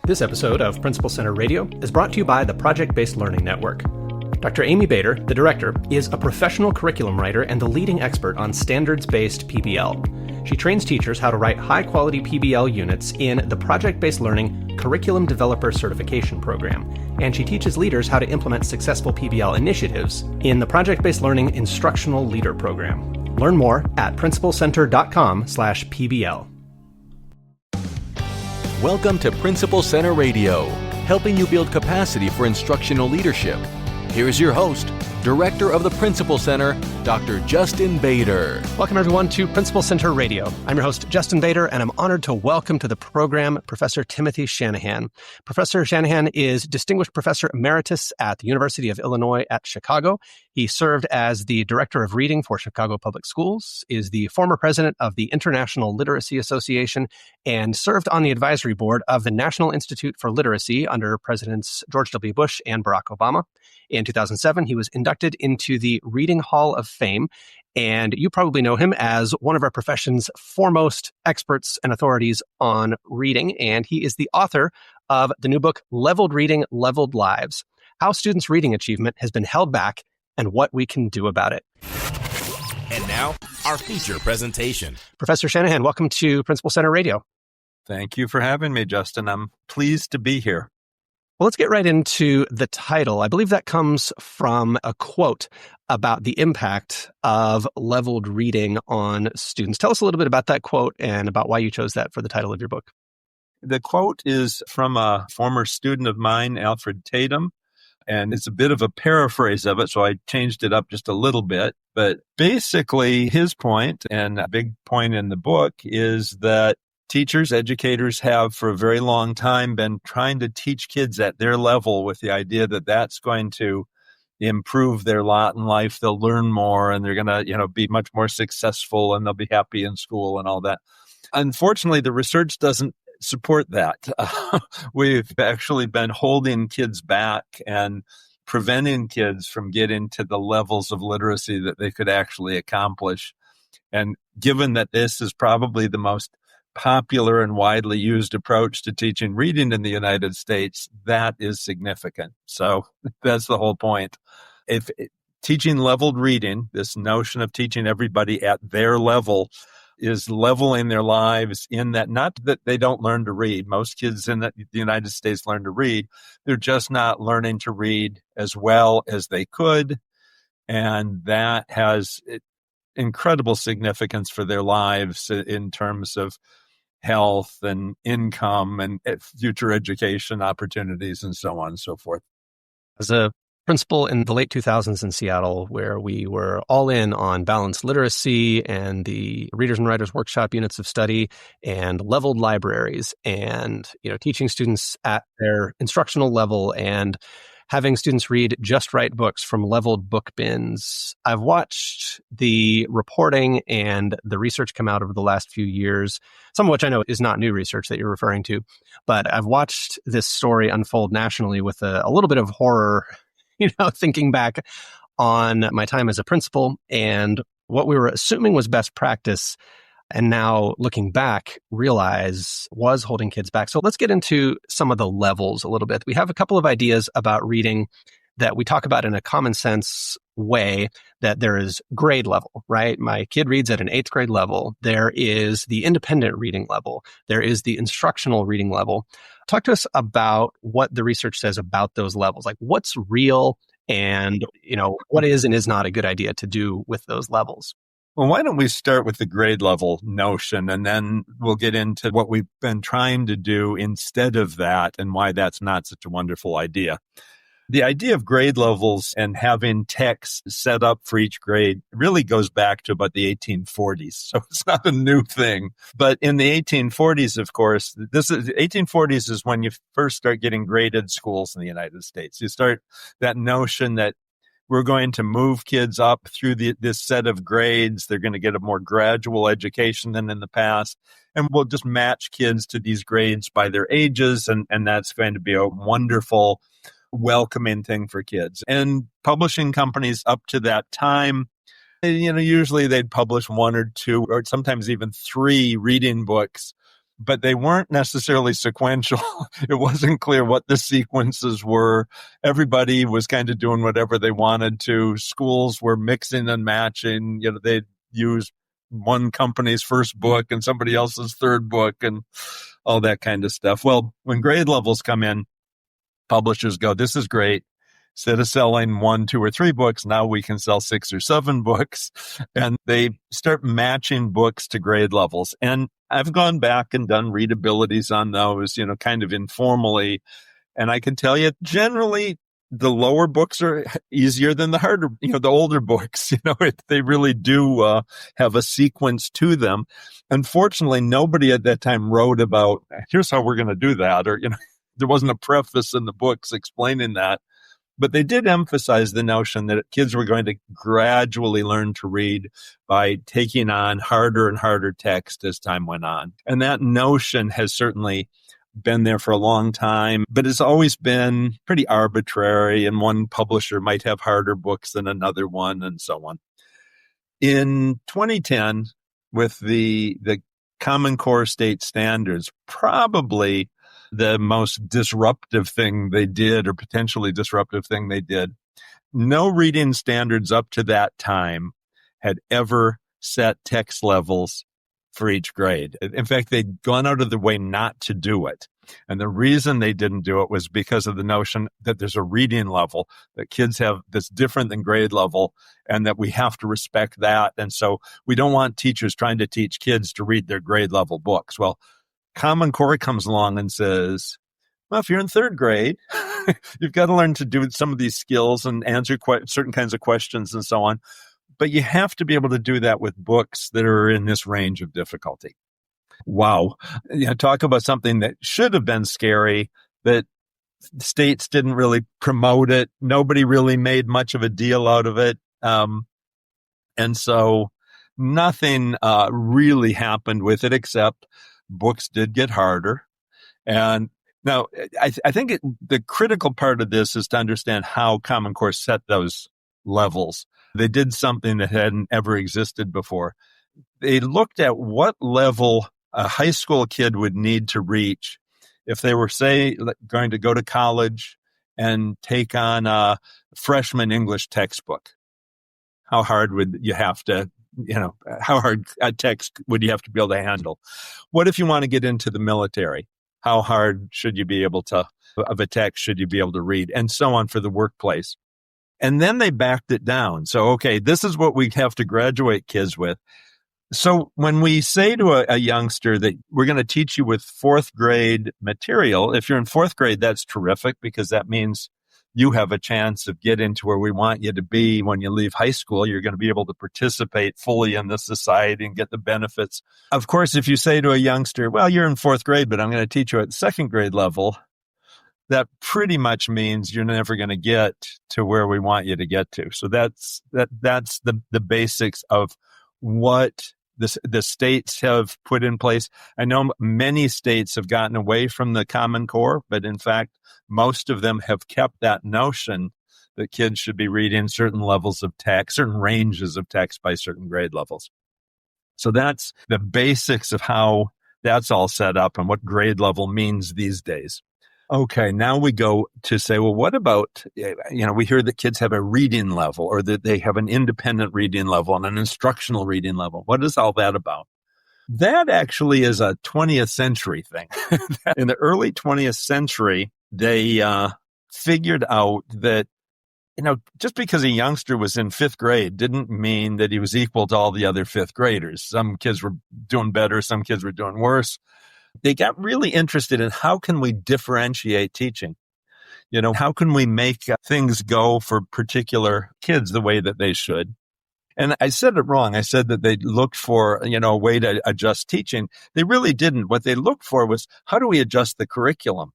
This episode of Principal Center Radio is brought to you by the Project-Based Learning Network. Dr. Amy Bader, the director, is a professional curriculum writer and the leading expert on standards-based PBL. She trains teachers how to write high-quality PBL units in the Project-Based Learning Curriculum Developer Certification Program, and she teaches leaders how to implement successful PBL initiatives in the Project-Based Learning Instructional Leader Program. Learn more at principalcenter.com/PBL. Welcome to Principal Center Radio, helping you build capacity for instructional leadership. Here's your host, Director of the Principal Center, Dr. Justin Bader. Welcome, everyone, to Principal Center Radio. I'm your host, Justin Bader, and I'm honored to welcome to the program Professor Timothy Shanahan. Professor Shanahan is Distinguished Professor Emeritus at the University of Illinois at Chicago. He served as the Director of Reading for Chicago Public Schools, is the former president of the International Literacy Association, and served on the advisory board of the National Institute for Literacy under Presidents George W. Bush and Barack Obama. In 2007, he was inducted into the Reading Hall of Fame, and you probably know him as one of our profession's foremost experts and authorities on reading, and he is the author of the new book, Leveled Reading, Leveled Lives: How Students' Reading Achievement Has Been Held Back and What We Can Do About It. And now, our feature presentation. Professor Shanahan, welcome to Principal Center Radio. Thank you for having me, Justin. I'm pleased to be here. Well, let's get right into the title. I believe that comes from a quote about the impact of leveled reading on students. Tell us a little bit about that quote and about why you chose that for the title of your book. The quote is from a former student of mine, Alfred Tatum, and it's a bit of a paraphrase of it, so I changed it up just a little bit. But basically, his point, and a big point in the book, is that teachers, educators have for a very long time been trying to teach kids at their level with the idea that that's going to improve their lot in life. They'll learn more and they're going to, be much more successful and they'll be happy in school and all that. Unfortunately, the research doesn't support that. We've actually been holding kids back and preventing kids from getting to the levels of literacy that they could actually accomplish. And given that this is probably the most popular and widely used approach to teaching reading in the United States, that is significant. So that's the whole point. If teaching leveled reading, this notion of teaching everybody at their level, is leveling their lives in that, not that they don't learn to read. Most kids in the United States learn to read. They're just not learning to read as well as they could. And that has incredible significance for their lives in terms of health and income and future education opportunities and so on and so forth. As a principal in the late 2000s in Seattle, where we were all in on balanced literacy and the Readers and Writers Workshop units of study and leveled libraries and, teaching students at their instructional level and having students read just right books from leveled book bins. I've watched the reporting and the research come out over the last few years, some of which I know is not new research that you're referring to, but I've watched this story unfold nationally with a little bit of horror, thinking back on my time as a principal and what we were assuming was best practice, and now looking back, realize was holding kids back. So let's get into some of the levels a little bit. We have a couple of ideas about reading that we talk about in a common sense way, that there is grade level, right? My kid reads at an 8th grade level. There is the independent reading level. There is the instructional reading level. Talk to us about what the research says about those levels, like what's real and, what is and is not a good idea to do with those levels. Well, why don't we start with the grade level notion, and then we'll get into what we've been trying to do instead of that and why that's not such a wonderful idea. The idea of grade levels and having text set up for each grade really goes back to about the 1840s. So it's not a new thing. But in the 1840s, of course, 1840s is when you first start getting graded schools in the United States. You start that notion that we're going to move kids up through this set of grades. They're going to get a more gradual education than in the past. And we'll just match kids to these grades by their ages. And that's going to be a wonderful, welcoming thing for kids. And publishing companies up to that time, usually they'd publish 1 or 2 or sometimes even 3 reading books but they weren't necessarily sequential. It wasn't clear what the sequences were. Everybody was kind of doing whatever they wanted to. Schools were mixing and matching. They'd use one company's first book and somebody else's third book and all that kind of stuff. Well, when grade levels come in, publishers go, this is great. Instead of selling 1, 2, or 3 books, now we can sell 6 or 7 books. And they start matching books to grade levels. And I've gone back and done readabilities on those, kind of informally. And I can tell you, generally, the lower books are easier than the harder, the older books. They really do have a sequence to them. Unfortunately, nobody at that time wrote about, here's how we're going to do that. Or, there wasn't a preface in the books explaining that. But they did emphasize the notion that kids were going to gradually learn to read by taking on harder and harder text as time went on. And that notion has certainly been there for a long time, but it's always been pretty arbitrary. And one publisher might have harder books than another one and so on. In 2010, with the Common Core state standards, probably the most disruptive thing they did, or potentially disruptive thing they did. No reading standards up to that time had ever set text levels for each grade. In fact, they'd gone out of their way not to do it. And the reason they didn't do it was because of the notion that there's a reading level that kids have that's different than grade level, and that we have to respect that. And so we don't want teachers trying to teach kids to read their grade level books. Well, Common Core comes along and says, well, if you're in 3rd grade, you've got to learn to do some of these skills and answer certain kinds of questions and so on. But you have to be able to do that with books that are in this range of difficulty. Wow. Talk about something that should have been scary, that states didn't really promote it. Nobody really made much of a deal out of it. And so nothing really happened with it, except books did get harder. And now I think the critical part of this is to understand how Common Core set those levels. They did something that hadn't ever existed before. They looked at what level a high school kid would need to reach if they were, say, going to go to college and take on a freshman English textbook. How hard would you have to, how hard a text would you have to be able to handle? What if you want to get into the military? How hard should you be able to, of a text should you be able to read? And so on for the workplace. And then they backed it down. So, okay, this is what we have to graduate kids with. So when we say to a youngster that we're going to teach you with 4th grade material, if you're in 4th grade, that's terrific, because that means you have a chance of getting to where we want you to be when you leave high school. You're going to be able to participate fully in the society and get the benefits. Of course, if you say to a youngster, well, you're in 4th grade, but I'm going to teach you at 2nd grade level, that pretty much means you're never going to get to where we want you to get to. So that's the basics of what the states have put in place. I know many states have gotten away from the Common Core, but in fact, most of them have kept that notion that kids should be reading certain levels of text, certain ranges of text by certain grade levels. So that's the basics of how that's all set up and what grade level means these days. Okay, now we go to say, well, what about, we hear that kids have a reading level, or that they have an independent reading level and an instructional reading level. What is all that about? That actually is a 20th century thing. In the early 20th century, they figured out that, just because a youngster was in 5th grade didn't mean that he was equal to all the other 5th graders. Some kids were doing better, some kids were doing worse. They got really interested in how can we differentiate teaching? How can we make things go for particular kids the way that they should? And I said it wrong. I said that they looked for, a way to adjust teaching. They really didn't. What they looked for was, how do we adjust the curriculum?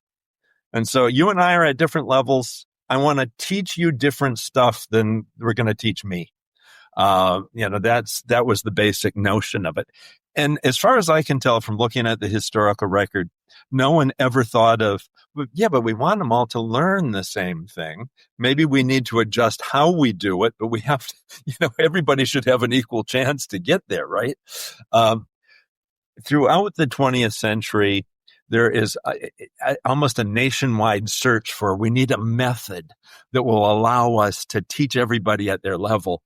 And so you and I are at different levels. I want to teach you different stuff than we're going to teach me. That was the basic notion of it. And as far as I can tell from looking at the historical record, no one ever thought of, but we want them all to learn the same thing. Maybe we need to adjust how we do it, but we have to, everybody should have an equal chance to get there, right? throughout the 20th century, there is almost a nationwide search for, we need a method that will allow us to teach everybody at their level.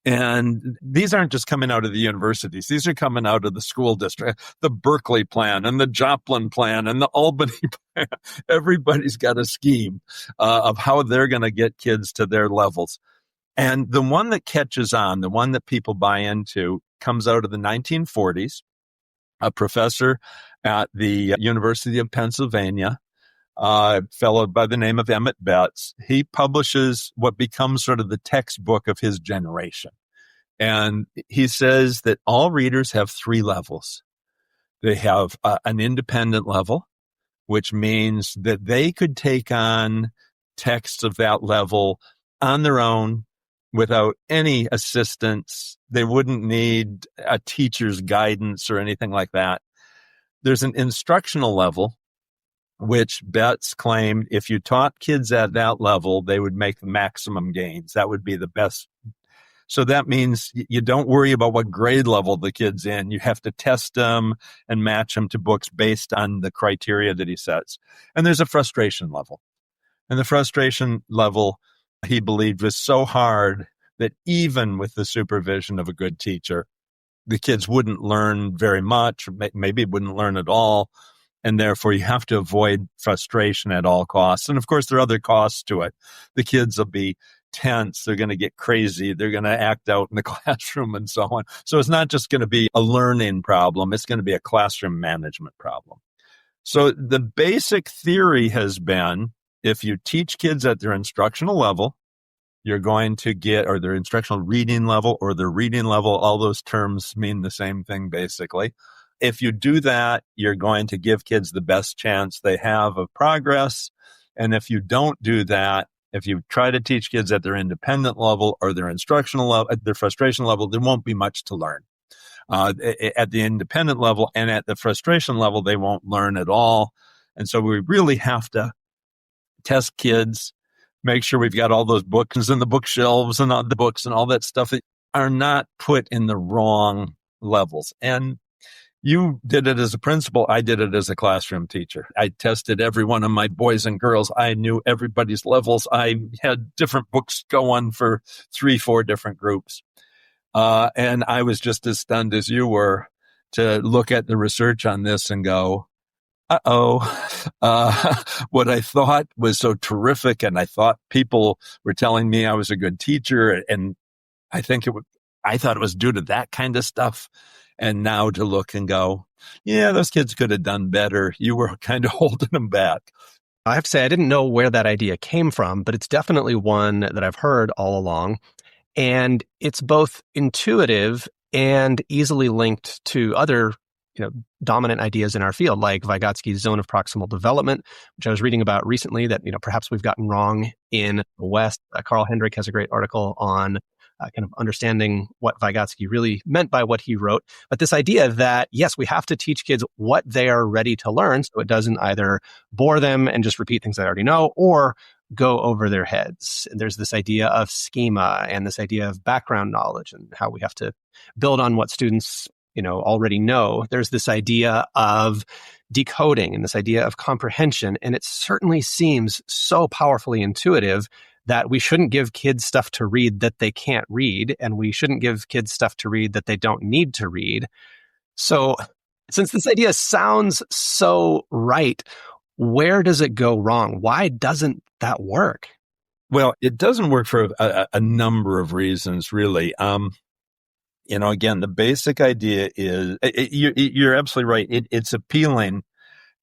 And these aren't just coming out of the universities. These are coming out of the school district, the Berkeley plan and the Joplin plan and the Albany plan. Everybody's got a scheme of how they're going to get kids to their levels. And the one that catches on, the one that people buy into, comes out of the 1940s. A professor at the University of Pennsylvania, a fellow by the name of Emmett Betts, he publishes what becomes sort of the textbook of his generation. And he says that all readers have three levels. They have an independent level, which means that they could take on texts of that level on their own without any assistance. They wouldn't need a teacher's guidance or anything like that. There's an instructional level, which Betts claimed if you taught kids at that level, they would make the maximum gains. That would be the best. So that means you don't worry about what grade level the kid's in. You have to test them and match them to books based on the criteria that he sets. And there's a frustration level. And the frustration level, he believed, was so hard that even with the supervision of a good teacher, the kids wouldn't learn very much, or maybe wouldn't learn at all. And therefore, you have to avoid frustration at all costs. And of course, there are other costs to it. The kids will be tense. They're going to get crazy. They're going to act out in the classroom and so on. So it's not just going to be a learning problem. It's going to be a classroom management problem. So the basic theory has been, if you teach kids at their instructional level, you're going to get, or their instructional reading level or their reading level, all those terms mean the same thing, basically. If you do that, you're going to give kids the best chance they have of progress. And if you don't do that, if you try to teach kids at their independent level or their instructional level, at their frustration level, there won't be much to learn. At the independent level and at the frustration level, they won't learn at all. And so we really have to test kids, make sure we've got all those books in the bookshelves and all the books and all that stuff that are not put in the wrong levels. And you did it as a principal. I did it as a classroom teacher. I tested every one of my boys and girls. I knew everybody's levels. I had different books going for 3-4 different groups. And I was just as stunned as you were to look at the research on this and go, what I thought was so terrific, and I thought people were telling me I was a good teacher, and I thought it was due to that kind of stuff. And now to look and go, yeah, those kids could have done better. You were kind of holding them back. I have to say, I didn't know where that idea came from, but it's definitely one that I've heard all along. And it's both intuitive and easily linked to other dominant ideas in our field, like Vygotsky's zone of proximal development, which I was reading about recently that, perhaps we've gotten wrong in the West. Carl Hendrick has a great article on kind of understanding what Vygotsky really meant by what he wrote. But this idea that, yes, we have to teach kids what they are ready to learn so it doesn't either bore them and just repeat things they already know or go over their heads. And there's this idea of schema and this idea of background knowledge and how we have to build on what students already know. There's this idea of decoding and this idea of comprehension. And it certainly seems so powerfully intuitive that we shouldn't give kids stuff to read that they can't read, and we shouldn't give kids stuff to read that they don't need to read. So since this idea sounds so right, where does it go wrong? Why doesn't that work? Well, it doesn't work for a number of reasons, really. Again, the basic idea is, you're absolutely right. It's appealing.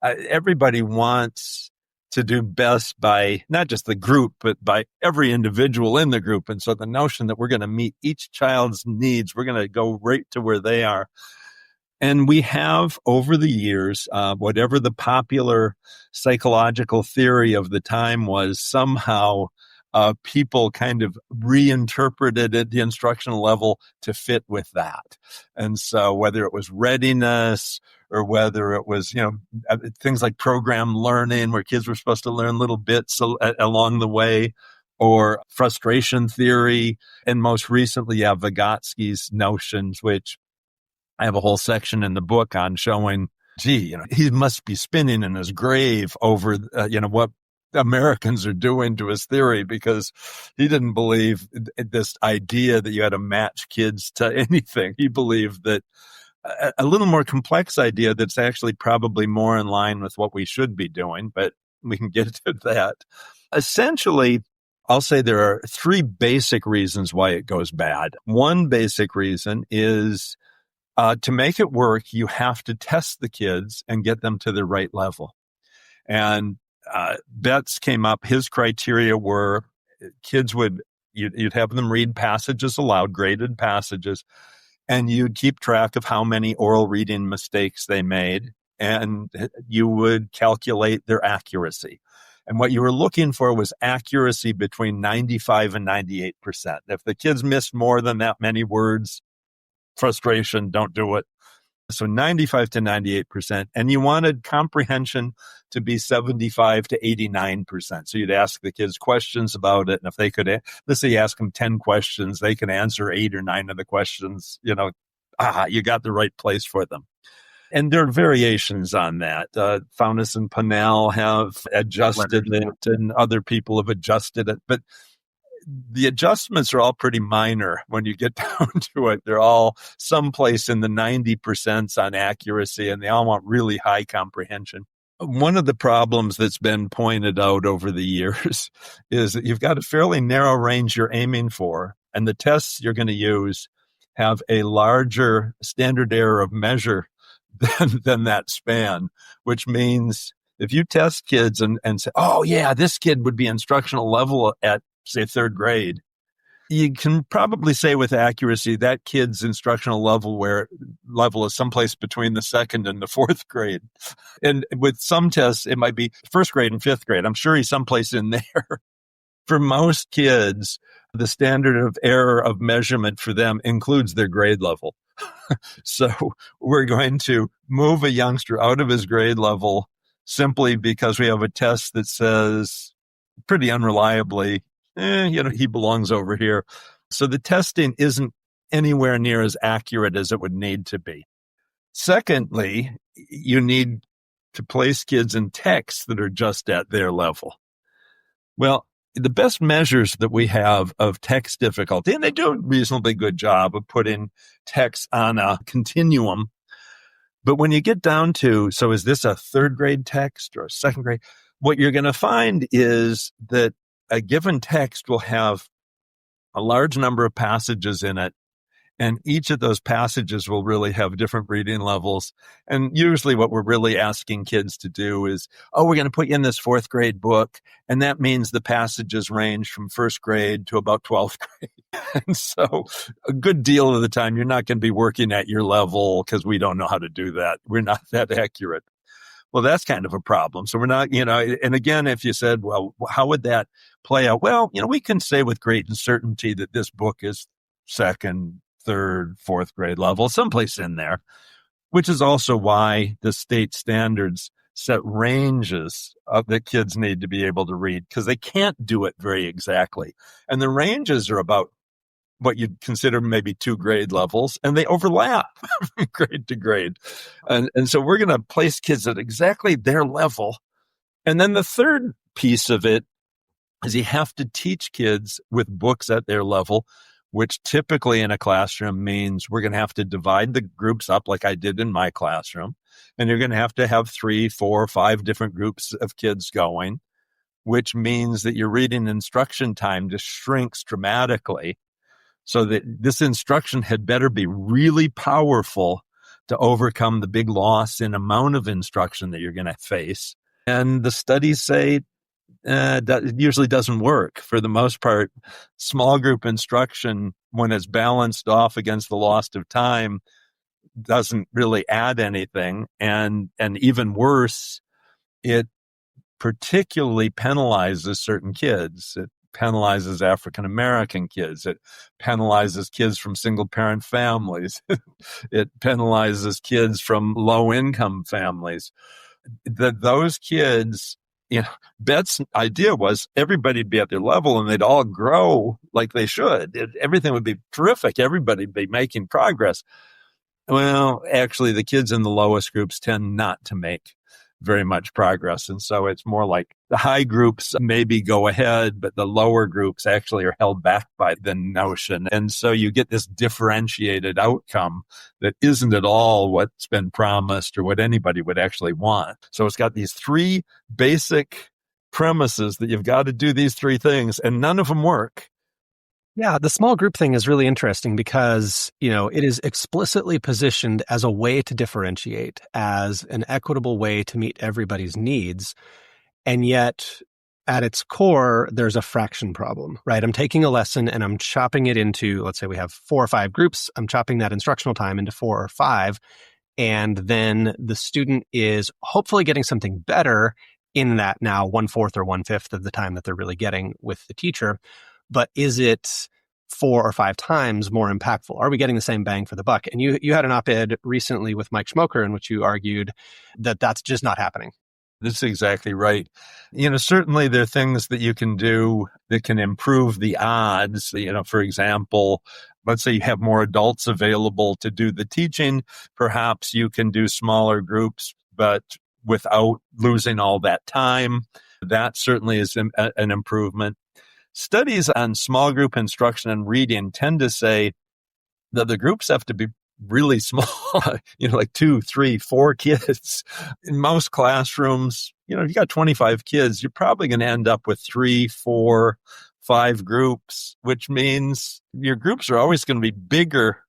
Everybody wants to do best by not just the group, but by every individual in the group. And so the notion that we're going to meet each child's needs, we're going to go right to where they are. And we have, over the years, whatever the popular psychological theory of the time was, somehow people kind of reinterpreted at the instructional level to fit with that. And so whether it was readiness or whether it was, things like program learning where kids were supposed to learn little bits along the way, or frustration theory, and most recently, Vygotsky's notions, which I have a whole section in the book on showing, he must be spinning in his grave over, what Americans are doing to his theory, because he didn't believe this idea that you had to match kids to anything. He believed that a little more complex idea that's actually probably more in line with what we should be doing, but we can get to that. Essentially, I'll say there are three basic reasons why it goes bad. One basic reason is to make it work, you have to test the kids and get them to the right level. And Betts came up, his criteria were you'd have them read passages aloud, graded passages, and you'd keep track of how many oral reading mistakes they made, and you would calculate their accuracy. And what you were looking for was accuracy between 95 and 98%. If the kids missed more than that many words, frustration, don't do it. So 95 to 98%. And you wanted comprehension to be 75 to 89%. So you'd ask the kids questions about it. And if they could, let's say you ask them 10 questions, they can answer 8 or 9 of the questions, you got the right place for them. And there are variations on that. Faunis and Pannell have adjusted it, and other people have adjusted it. But the adjustments are all pretty minor when you get down to it. They're all someplace in the 90% on accuracy, and they all want really high comprehension. One of the problems that's been pointed out over the years is that you've got a fairly narrow range you're aiming for, and the tests you're going to use have a larger standard error of measure than that span, which means if you test kids and say, oh yeah, this kid would be instructional level at, say, third grade, you can probably say with accuracy that kid's instructional level is someplace between the second and the fourth grade. And with some tests, it might be first grade and fifth grade. I'm sure he's someplace in there. For most kids, the standard of error of measurement for them includes their grade level. So we're going to move a youngster out of his grade level simply because we have a test that says pretty unreliably, he belongs over here. So the testing isn't anywhere near as accurate as it would need to be. Secondly, you need to place kids in texts that are just at their level. Well, the best measures that we have of text difficulty, and they do a reasonably good job of putting text on a continuum. But when you get down to, so is this a third grade text or a second grade? What you're going to find is that a given text will have a large number of passages in it, and each of those passages will really have different reading levels. And usually what we're really asking kids to do is, we're going to put you in this fourth grade book, and that means the passages range from first grade to about 12th grade. And so a good deal of the time, you're not going to be working at your level because we don't know how to do that. We're not that accurate. Well, that's kind of a problem. So we're not, and again, if you said, well, how would that play out? Well, we can say with great certainty that this book is second, third, fourth grade level, someplace in there, which is also why the state standards set ranges that kids need to be able to read, because they can't do it very exactly. And the ranges are about what you'd consider maybe 2 grade levels, and they overlap from grade to grade. And so we're going to place kids at exactly their level. And then the third piece of it is you have to teach kids with books at their level, which typically in a classroom means we're going to have to divide the groups up like I did in my classroom. And you're going to have 3, 4, 5 different groups of kids going, which means that your reading instruction time just shrinks dramatically. So that this instruction had better be really powerful to overcome the big loss in amount of instruction that you're going to face. And the studies say that it usually doesn't work. For the most part, small group instruction, when it's balanced off against the loss of time, doesn't really add anything. And even worse, it particularly penalizes certain kids. It penalizes African American kids. It penalizes kids from single parent families. It penalizes kids from low income families. Those kids, Bet's idea was everybody'd be at their level and they'd all grow like they should. Everything would be terrific. Everybody'd be making progress. Well, actually, the kids in the lowest groups tend not to make very much progress. And so it's more like the high groups maybe go ahead, but the lower groups actually are held back by the notion. And so you get this differentiated outcome that isn't at all what's been promised or what anybody would actually want. So it's got these three basic premises that you've got to do these three things, and none of them work. Yeah, the small group thing is really interesting because, it is explicitly positioned as a way to differentiate, as an equitable way to meet everybody's needs. And yet, at its core, there's a fraction problem, right? I'm taking a lesson and I'm chopping it into, let's say we have 4 or 5 groups. I'm chopping that instructional time into 4 or 5. And then the student is hopefully getting something better in that now 1/4 or 1/5 of the time that they're really getting with the teacher. But is it 4 or 5 times more impactful? Are we getting the same bang for the buck? And you had an op-ed recently with Mike Schmoker in which you argued that that's just not happening. That's exactly right. Certainly there are things that you can do that can improve the odds. For example, let's say you have more adults available to do the teaching. Perhaps you can do smaller groups, but without losing all that time. That certainly is an improvement. Studies on small group instruction and reading tend to say that the groups have to be really small, like 2, 3, 4 kids. In most classrooms, if you got 25 kids, you're probably going to end up with 3, 4, 5 groups, which means your groups are always going to be bigger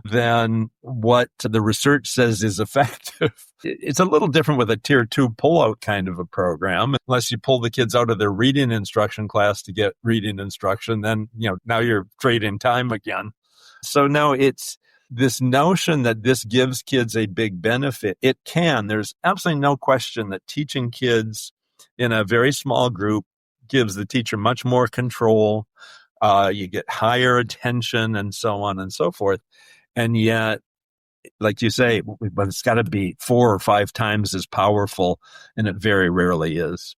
than what the research says is effective. It's a little different with a tier 2 pullout kind of a program. Unless you pull the kids out of their reading instruction class to get reading instruction, then, now you're trading time again. So no, it's this notion that this gives kids a big benefit. It can. There's absolutely no question that teaching kids in a very small group gives the teacher much more control. You get higher attention and so on and so forth. And yet, like you say, but it's got to be 4 or 5 times as powerful, and it very rarely is.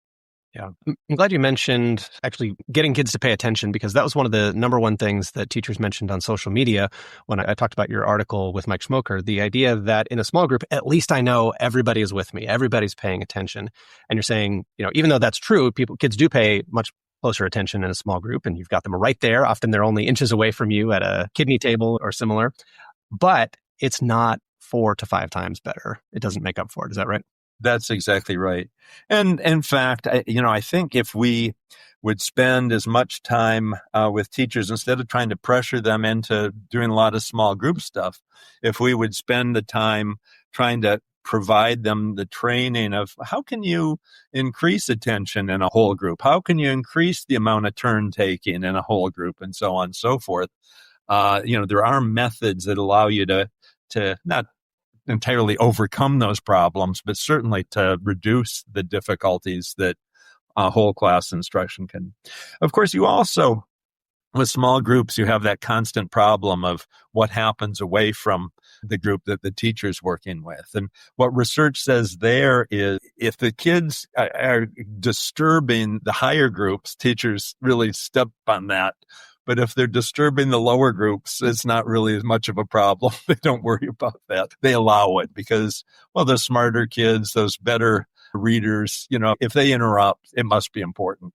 Yeah. I'm glad you mentioned actually getting kids to pay attention, because that was one of the number one things that teachers mentioned on social media when I talked about your article with Mike Schmoker, the idea that in a small group, at least I know everybody is with me, everybody's paying attention. And you're saying, even though that's true, kids do pay much closer attention in a small group, and you've got them right there. Often they're only inches away from you at a kidney table or similar, but it's not 4 to 5 times better. It doesn't make up for it. Is that right? That's exactly right. And in fact, I think if we would spend as much time with teachers, instead of trying to pressure them into doing a lot of small group stuff, if we would spend the time trying to provide them the training of how can you increase attention in a whole group? How can you increase the amount of turn taking in a whole group, and so on and so forth? There are methods that allow you to not entirely overcome those problems, but certainly to reduce the difficulties that whole class instruction can. Of course, you also, with small groups, you have that constant problem of what happens away from the group that the teacher's working with. And what research says there is if the kids are disturbing the higher groups, teachers really step on that. But if they're disturbing the lower groups, it's not really as much of a problem. They don't worry about that. They allow it because, the smarter kids, those better readers, if they interrupt, it must be important.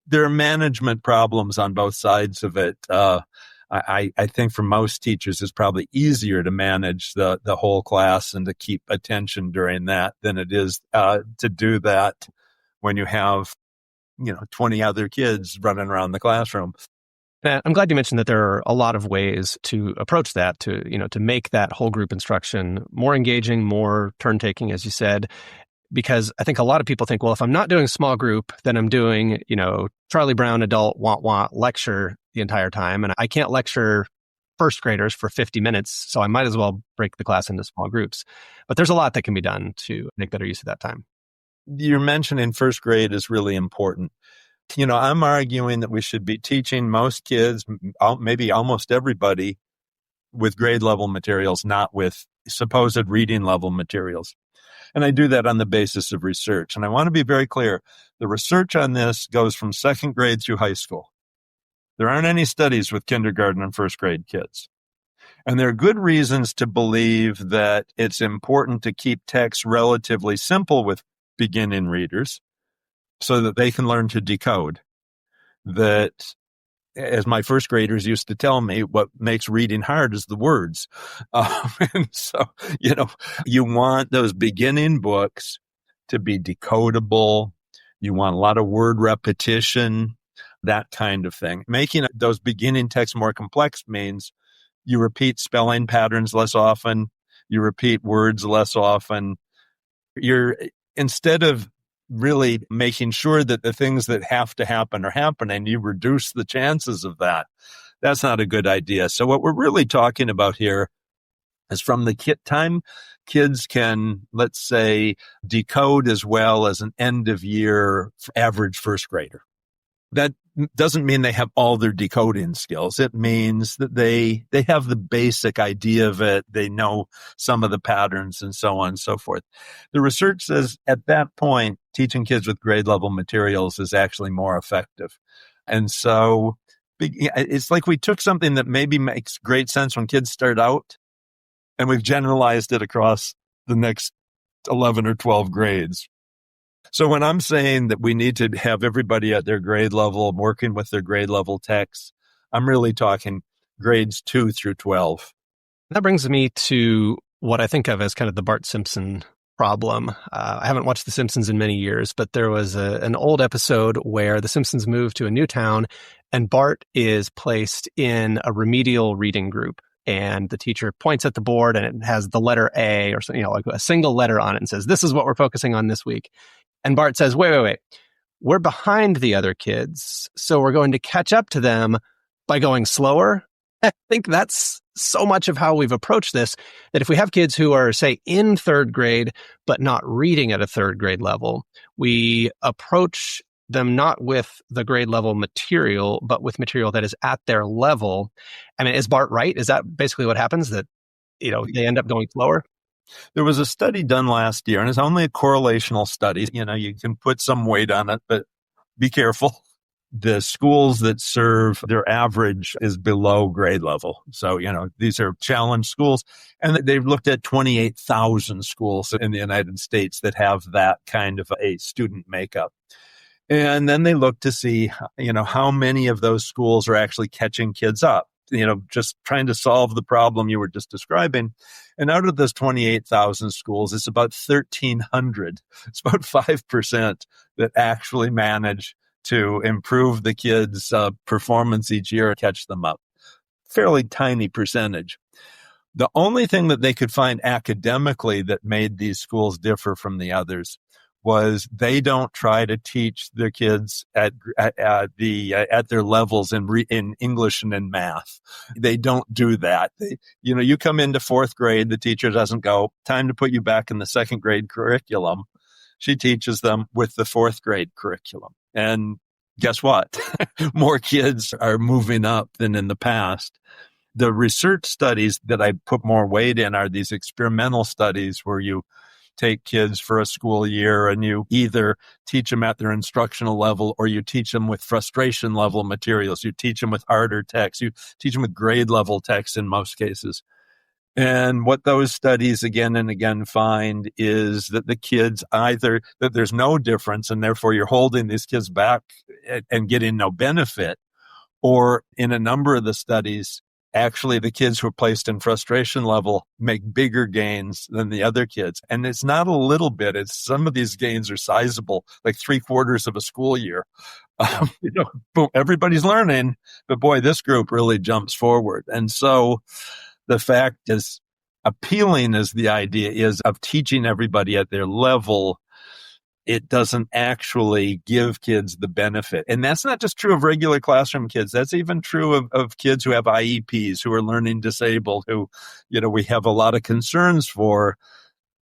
There are management problems on both sides of it. I think for most teachers, it's probably easier to manage the whole class and to keep attention during that than it is to do that when you have, 20 other kids running around the classroom. I'm glad you mentioned that there are a lot of ways to approach that, to make that whole group instruction more engaging, more turn-taking, as you said, because I think a lot of people think, well, if I'm not doing small group, then I'm doing, Charlie Brown adult want lecture the entire time, and I can't lecture first graders for 50 minutes, so I might as well break the class into small groups. But there's a lot that can be done to make better use of that time. You're mentioning first grade is really important. I'm arguing that we should be teaching most kids, maybe almost everybody, with grade level materials, not with supposed reading level materials. And I do that on the basis of research. And I want to be very clear. The research on this goes from second grade through high school. There aren't any studies with kindergarten and first grade kids. And there are good reasons to believe that it's important to keep text relatively simple with beginning readers so that they can learn to decode. That, as my first graders used to tell me, what makes reading hard is the words. And so, you want those beginning books to be decodable. You want a lot of word repetition, that kind of thing. Making those beginning texts more complex means you repeat spelling patterns less often. You repeat words less often. Instead of really making sure that the things that have to happen are happening, you reduce the chances of that. That's not a good idea. So what we're really talking about here is from the time kids can, let's say, decode as well as an end of year average first grader. That doesn't mean they have all their decoding skills. It means that they have the basic idea of it. They know some of the patterns and so on and so forth. The research says at that point, teaching kids with grade level materials is actually more effective. And so it's like we took something that maybe makes great sense when kids start out, and we've generalized it across the next 11 or 12 grades. So when I'm saying that we need to have everybody at their grade level working with their grade level texts, I'm really talking grades 2 through 12. That brings me to what I think of as kind of the Bart Simpson problem. I haven't watched The Simpsons in many years, but there was an old episode where the Simpsons moved to a new town and Bart is placed in a remedial reading group. And the teacher points at the board and it has the letter A or something, like a single letter on it and says, "This is what we're focusing on this week." And Bart says, wait. We're behind the other kids, so we're going to catch up to them by going slower. I think that's so much of how we've approached this, that if we have kids who are, say, in third grade, but not reading at a third grade level, we approach them not with the grade level material, but with material that is at their level. I mean, is Bart right? Is that basically what happens, that they end up going slower? There was a study done last year, and it's only a correlational study. You can put some weight on it, but be careful. The schools that serve their average is below grade level. So, these are challenge schools. And they've looked at 28,000 schools in the United States that have that kind of a student makeup. And then they look to see, how many of those schools are actually catching kids up, just trying to solve the problem you were just describing. And out of those 28,000 schools, it's about 1,300. It's about 5% that actually manage to improve the kids' performance each year, catch them up. Fairly tiny percentage. The only thing that they could find academically that made these schools differ from the others was they don't try to teach their kids at their levels in English and in math. They don't do that. You come into fourth grade, the teacher doesn't go, "Time to put you back in the second grade curriculum." She teaches them with the fourth grade curriculum. And guess what? More kids are moving up than in the past. The research studies that I put more weight in are these experimental studies where you take kids for a school year and you either teach them at their instructional level or you teach them with frustration level materials. You teach them with harder text. You teach them with grade level text in most cases. And what those studies again and again find is that the kids that there's no difference and therefore you're holding these kids back and getting no benefit. Or in a number of the studies, actually the kids who are placed in frustration level make bigger gains than the other kids. And it's not a little bit. Some of these gains are sizable, like 3/4 of a school year. Boom, everybody's learning, but boy, this group really jumps forward. And so the fact is, appealing as the idea is of teaching everybody at their level, it doesn't actually give kids the benefit. And that's not just true of regular classroom kids. That's even true of kids who have IEPs, who are learning disabled, who, we have a lot of concerns for.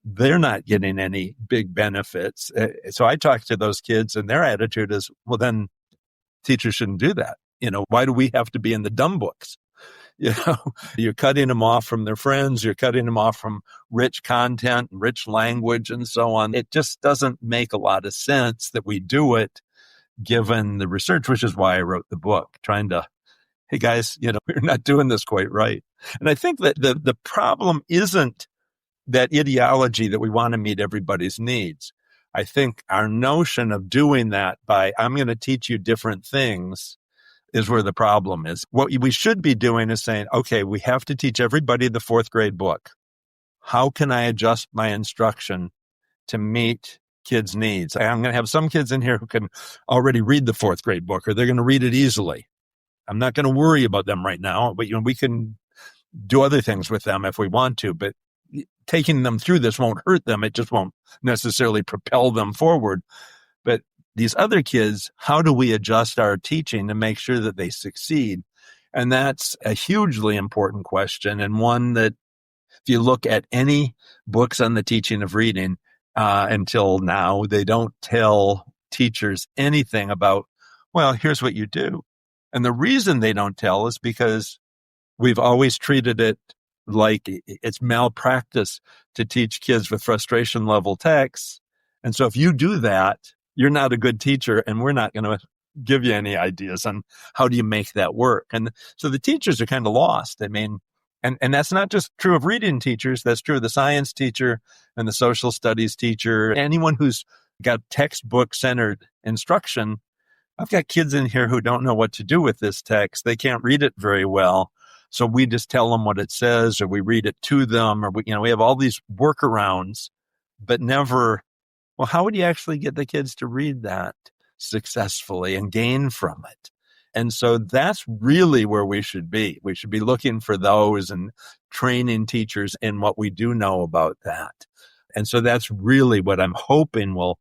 They're not getting any big benefits. So I talk to those kids and their attitude is, well, then teachers shouldn't do that. Why do we have to be in the dumb books? You're cutting them off from their friends. You're cutting them off from rich content, rich language, and so on. It just doesn't make a lot of sense that we do it given the research, which is why I wrote the book, trying to hey guys, we're not doing this quite right. And I think that the problem isn't that ideology that we want to meet everybody's needs. I think our notion of doing that by, I'm going to teach you different things, is where the problem is. What we should be doing is saying, okay, we have to teach everybody the fourth grade book. How can I adjust my instruction to meet kids' needs? I'm going to have some kids in here who can already read the fourth grade book, or they're going to read it easily. I'm not going to worry about them right now, but we can do other things with them if we want to, but taking them through this won't hurt them. It just won't necessarily propel them forward. But these other kids, how do we adjust our teaching to make sure that they succeed? And that's a hugely important question, and one that if you look at any books on the teaching of reading, until now, they don't tell teachers anything about, well, here's what you do. And the reason they don't tell is because we've always treated it like it's malpractice to teach kids with frustration level texts. And so if you do that, you're not a good teacher, and we're not going to give you any ideas on how do you make that work. And so the teachers are kind of lost. I mean, and that's not just true of reading teachers. That's true of the science teacher and the social studies teacher. Anyone who's got textbook-centered instruction. I've got kids in here who don't know what to do with this text. They can't read it very well. So we just tell them what it says, or we read it to them, or we have all these workarounds, but never, well, how would you actually get the kids to read that successfully and gain from it? And so that's really where we should be. We should be looking for those and training teachers in what we do know about that. And so that's really what I'm hoping will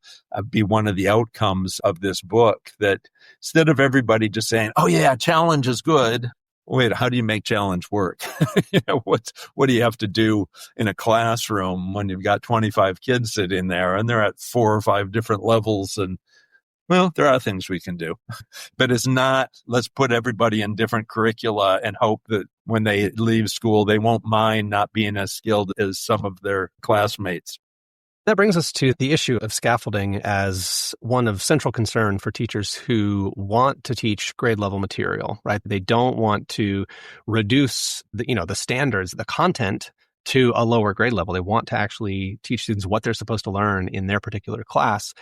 be one of the outcomes of this book, that instead of everybody just saying, oh yeah, challenge is good. Wait, how do you make challenge work? What do you have to do in a classroom when you've got 25 kids sitting there and they're at 4 or 5 different levels? And well, there are things we can do, but it's not, let's put everybody in different curricula and hope that when they leave school, they won't mind not being as skilled as some of their classmates. That brings us to the issue of scaffolding as one of central concern for teachers who want to teach grade level material, right? They don't want to reduce the standards, the content to a lower grade level. They want to actually teach students what they're supposed to learn in their particular class.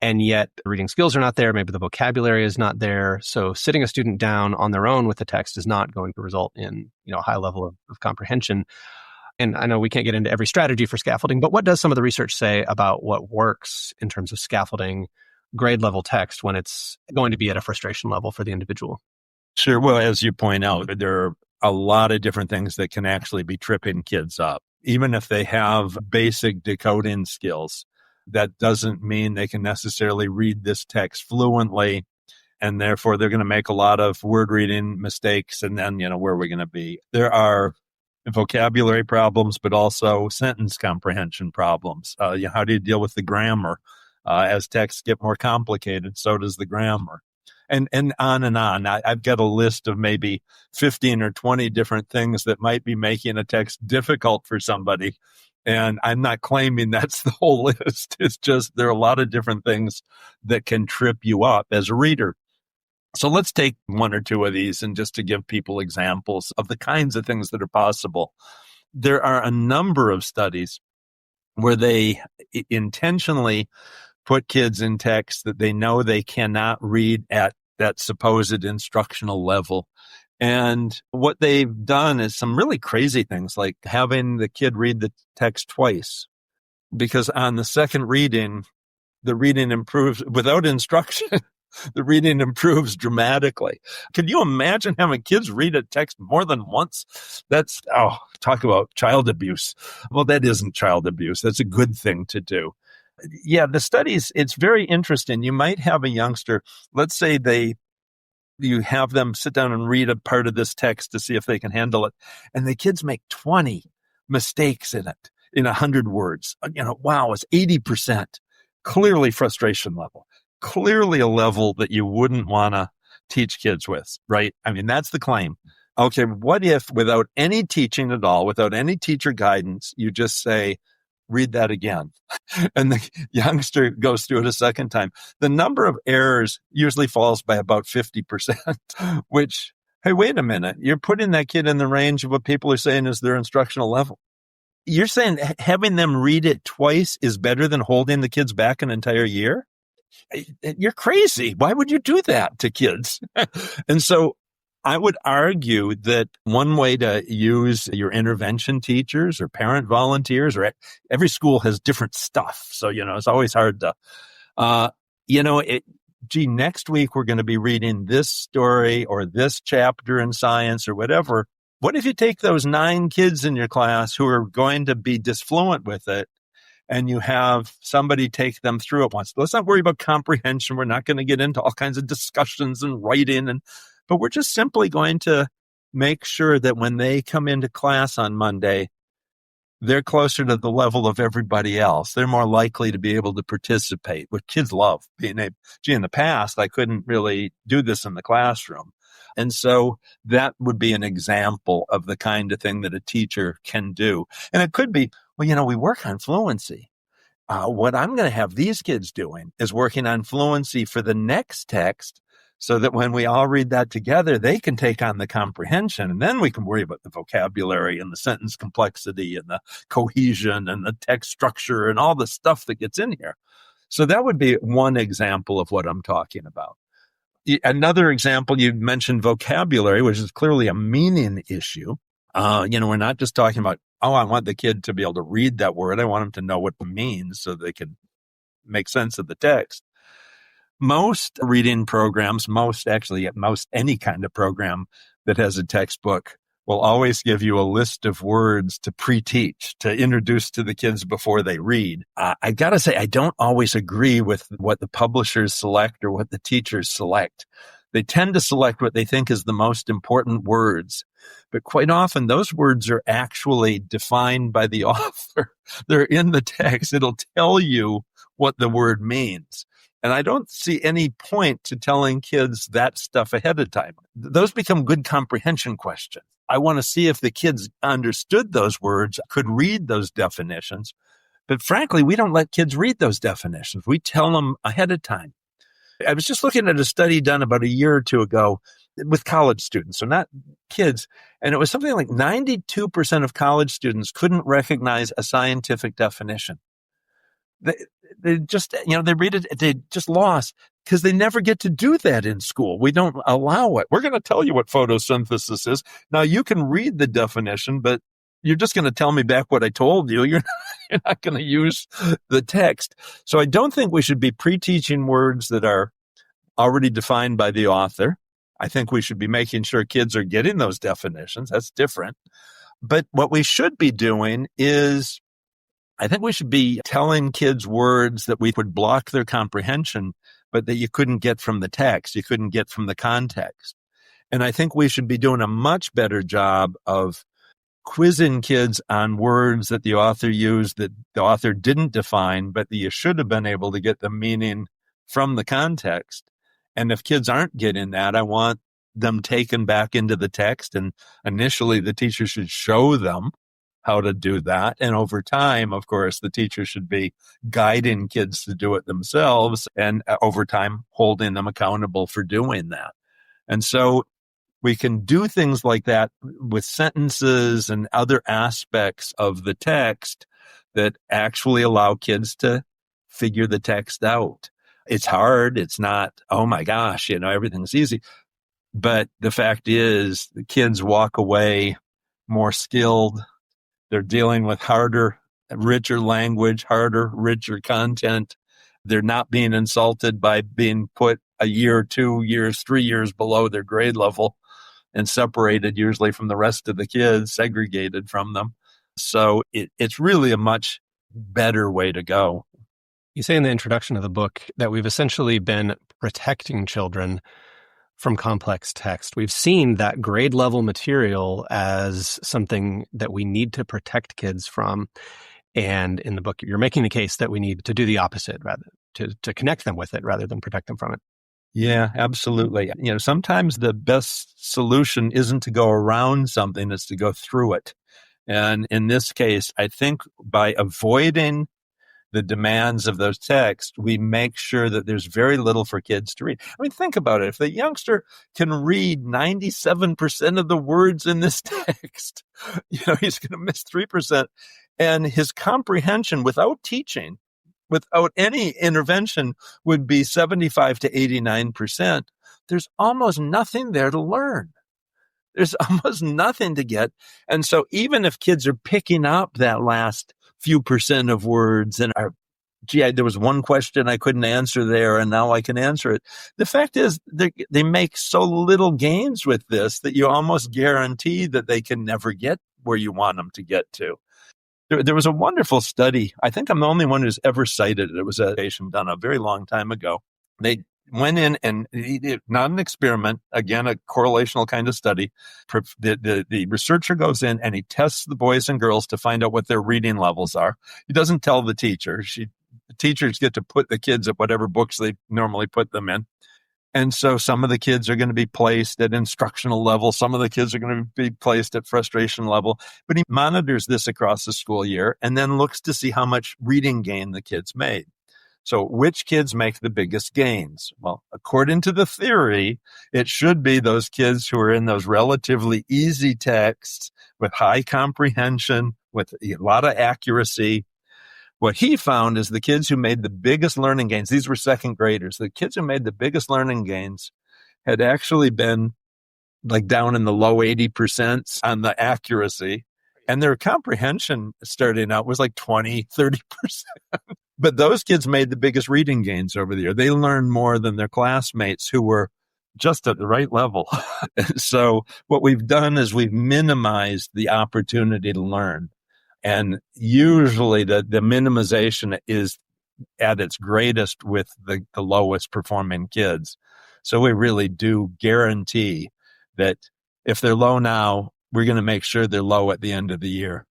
And yet reading skills are not there. Maybe the vocabulary is not there. So sitting a student down on their own with the text is not going to result in, a high level of comprehension. And I know we can't get into every strategy for scaffolding, but what does some of the research say about what works in terms of scaffolding grade level text when it's going to be at a frustration level for the individual? Sure. Well, as you point out, there are a lot of different things that can actually be tripping kids up. Even if they have basic decoding skills, that doesn't mean they can necessarily read this text fluently, and therefore they're going to make a lot of word reading mistakes. And then, where are we going to be? There are vocabulary problems, but also sentence comprehension problems. How do you deal with the grammar? As texts get more complicated, so does the grammar. And on and on. I've got a list of maybe 15 or 20 different things that might be making a text difficult for somebody. And I'm not claiming that's the whole list. It's just there are a lot of different things that can trip you up as a reader. So let's take one or two of these, and just to give people examples of the kinds of things that are possible. There are a number of studies where they intentionally put kids in text that they know they cannot read at that supposed instructional level. And what they've done is some really crazy things, like having the kid read the text twice, because on the second reading, the reading improves without instruction. The reading improves dramatically. Could you imagine having kids read a text more than once? That's, talk about child abuse. Well, that isn't child abuse. That's a good thing to do. Yeah, the studies, it's very interesting. You might have a youngster, let's say you have them sit down and read a part of this text to see if they can handle it. And the kids make 20 mistakes in it, in 100 words. Wow, it's 80%. Clearly frustration level. Clearly a level that you wouldn't want to teach kids with, right? I mean, that's the claim. Okay, what if without any teaching at all, without any teacher guidance, you just say, read that again? And the youngster goes through it a second time. The number of errors usually falls by about 50%, which Hey, wait a minute. You're putting that kid in the range of what people are saying is their instructional level. You're saying having them read it twice is better than holding the kids back an entire year? You're crazy. Why would you do that to kids? And so I would argue that one way to use your intervention teachers or parent volunteers, or every school has different stuff. So, it's always hard to, next week we're going to be reading this story or this chapter in science or whatever. What if you take those 9 kids in your class who are going to be disfluent with it, and you have somebody take them through it once? Let's not worry about comprehension. We're not going to get into all kinds of discussions and writing, but we're just simply going to make sure that when they come into class on Monday, they're closer to the level of everybody else. They're more likely to be able to participate, which kids love. In the past, I couldn't really do this in the classroom. And so that would be an example of the kind of thing that a teacher can do. And it could be, we work on fluency. What I'm going to have these kids doing is working on fluency for the next text, so that when we all read that together, they can take on the comprehension. And then we can worry about the vocabulary and the sentence complexity and the cohesion and the text structure and all the stuff that gets in here. So that would be one example of what I'm talking about. Another example, you mentioned vocabulary, which is clearly a meaning issue. We're not just talking about, I want the kid to be able to read that word. I want them to know what it means so they can make sense of the text. Most reading programs, most any kind of program that has a textbook will always give you a list of words to pre-teach, to introduce to the kids before they read. I got to say, I don't always agree with what the publishers select or what the teachers select. They tend to select what they think is the most important words. But quite often, those words are actually defined by the author. They're in the text. It'll tell you what the word means. And I don't see any point to telling kids that stuff ahead of time. Those become good comprehension questions. I want to see if the kids understood those words, could read those definitions. But frankly, we don't let kids read those definitions. We tell them ahead of time. I was just looking at a study done about a year or two ago with college students, so not kids. And it was something like 92% of college students couldn't recognize a scientific definition. They just, they read it, they just lost because they never get to do that in school. We don't allow it. We're going to tell you what photosynthesis is. Now you can read the definition, but you're just going to tell me back what I told you. You're not going to use the text. So I don't think we should be pre-teaching words that are already defined by the author. I think we should be making sure kids are getting those definitions. That's different. But what we should be doing is, I think we should be telling kids words that we would block their comprehension, but that you couldn't get from the text, you couldn't get from the context. And I think we should be doing a much better job of quizzing kids on words that the author used that the author didn't define, but that you should have been able to get the meaning from the context. And if kids aren't getting that, I want them taken back into the text. And initially, the teacher should show them how to do that. And over time, of course, the teacher should be guiding kids to do it themselves, and over time, holding them accountable for doing that. And so we can do things like that with sentences and other aspects of the text that actually allow kids to figure the text out. It's hard. It's not, oh my gosh, everything's easy. But the fact is, the kids walk away more skilled. They're dealing with harder, richer language, harder, richer content. They're not being insulted by being put a year, 2 years, 3 years below their grade level and separated usually from the rest of the kids, segregated from them. So it's really a much better way to go. You say in the introduction of the book that we've essentially been protecting children from complex text. We've seen that grade level material as something that we need to protect kids from. And in the book, you're making the case that we need to do the opposite, rather to connect them with it rather than protect them from it. Yeah, absolutely. Sometimes the best solution isn't to go around something, it's to go through it. And in this case, I think by avoiding the demands of those texts, we make sure that there's very little for kids to read. I mean, think about it. If the youngster can read 97% of the words in this text, he's going to miss 3%. And his comprehension without teaching, without any intervention, would be 75 to 89%. There's almost nothing there to learn. There's almost nothing to get. And so even if kids are picking up that last few percent of words and are, there was one question I couldn't answer there and now I can answer it. The fact is they make so little gains with this that you almost guarantee that they can never get where you want them to get to. There was a wonderful study. I think I'm the only one who's ever cited it. It was a patient done a very long time ago. They went in and not an experiment, again, a correlational kind of study. The researcher goes in and he tests the boys and girls to find out what their reading levels are. He doesn't tell the teacher. The teachers get to put the kids at whatever books they normally put them in. And so some of the kids are going to be placed at instructional level. Some of the kids are going to be placed at frustration level. But he monitors this across the school year and then looks to see how much reading gain the kids made. So which kids make the biggest gains? Well, according to the theory, it should be those kids who are in those relatively easy texts with high comprehension, with a lot of accuracy. What he found is the kids who made the biggest learning gains, these were second graders, the kids who made the biggest learning gains had actually been like down in the low 80% on the accuracy. And their comprehension starting out was like 20, 30%. But those kids made the biggest reading gains over the year. They learned more than their classmates who were just at the right level. So what we've done is we've minimized the opportunity to learn. And usually the minimization is at its greatest with the lowest performing kids. So we really do guarantee that if they're low now, we're going to make sure they're low at the end of the year.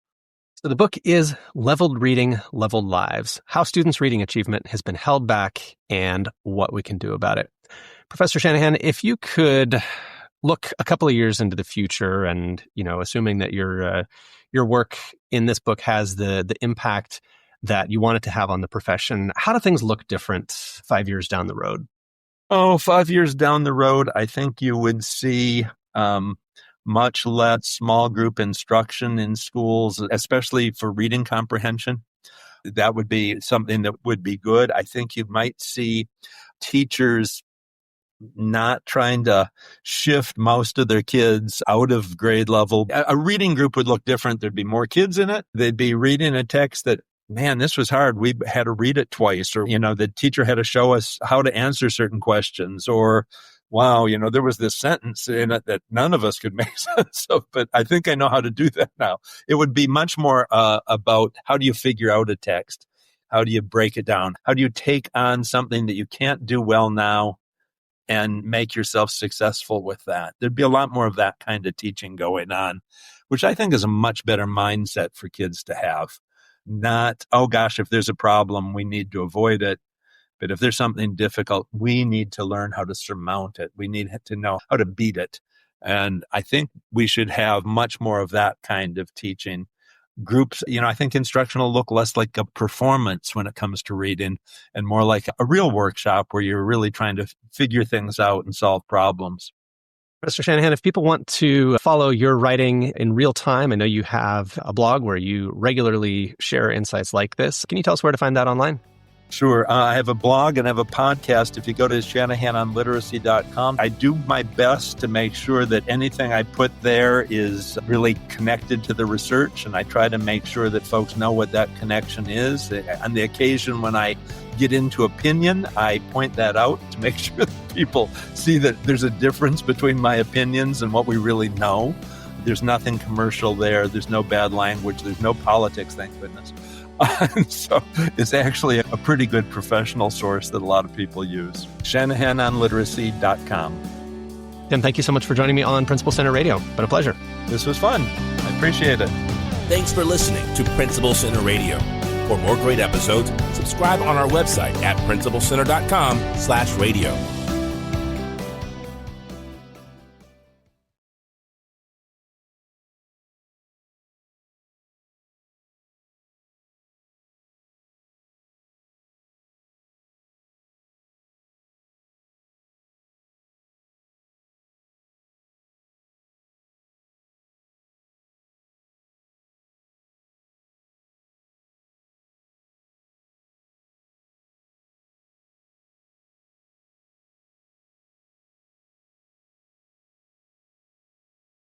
So the book is Leveled Reading, Leveled Lives, How Students' Reading Achievement Has Been Held Back and What We Can Do About It. Professor Shanahan, if you could look a couple of years into the future and, assuming that your work in this book has the impact that you want it to have on the profession, how do things look different 5 years down the road? 5 years down the road, I think you would see much less small group instruction in schools, especially for reading comprehension. That would be something that would be good. I think you might see teachers not trying to shift most of their kids out of grade level. A reading group would look different. There'd be more kids in it. They'd be reading a text that, man, this was hard. We had to read it twice, or, the teacher had to show us how to answer certain questions, or, wow, there was this sentence in it that none of us could make sense of, but I think I know how to do that now. It would be much more about how do you figure out a text? How do you break it down? How do you take on something that you can't do well now and make yourself successful with that? There'd be a lot more of that kind of teaching going on, which I think is a much better mindset for kids to have. Not, oh gosh, if there's a problem, we need to avoid it. But if there's something difficult, we need to learn how to surmount it. We need to know how to beat it. And I think we should have much more of that kind of teaching. Groups, I think instruction will look less like a performance when it comes to reading and more like a real workshop where you're really trying to figure things out and solve problems. Professor Shanahan, if people want to follow your writing in real time, I know you have a blog where you regularly share insights like this. Can you tell us where to find that online? Sure. I have a blog and I have a podcast. If you go to shanahanonliteracy.com, I do my best to make sure that anything I put there is really connected to the research, and I try to make sure that folks know what that connection is. On the occasion when I get into opinion, I point that out to make sure that people see that there's a difference between my opinions and what we really know. There's nothing commercial there. There's no bad language. There's no politics, thank goodness. So it's actually a pretty good professional source that a lot of people use. Shanahanonliteracy.com. Tim, thank you so much for joining me on Principal Center Radio. Been a pleasure. This was fun. I appreciate it. Thanks for listening to Principal Center Radio. For more great episodes, subscribe on our website at principalcenter.com/radio.